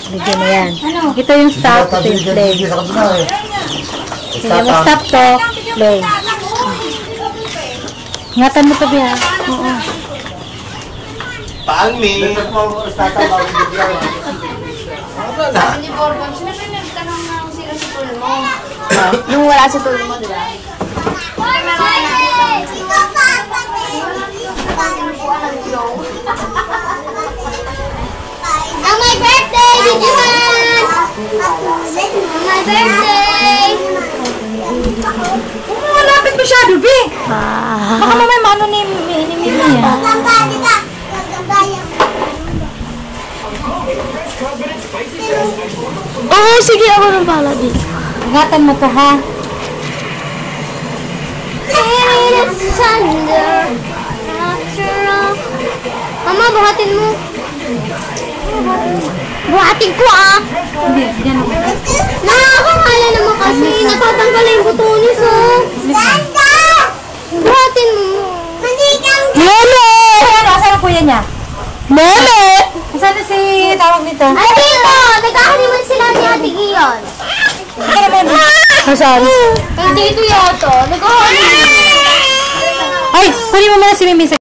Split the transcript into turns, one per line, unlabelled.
Bigyan mo yan. Ito yung stop, ito yung play. Sige, mag-stop to. Play. Ingatan mo to, Bia. Oo.
Palmi.
Hindi Bourbon. Sinabi na tanong na kung sino si Tulmo. Nung wala si Tulmo, di ba?
On my birthday, did you want? On my birthday.
Malapit masyado, Bi. Baka mamay maano ni Mimi yan.
Oo, sige, ako nang bahala din.
Ingatan mo to, ha?
Mama, buhatin mo. Buhatin ko, ah.
Hindi, yan ako.
Nakakakala naman kasi. Natatanggal yung butonis, oh. Buhatin mo.
Meme! Asan ang kuya niya? Meme! Asan na si tawag nito?
Ay, dito! Nagkakaliman sila ni Ate Gion.
Ano naman? Asan?
Dito yata. Nagkakaliman.
Ay, kunin mo muna si Mimi sa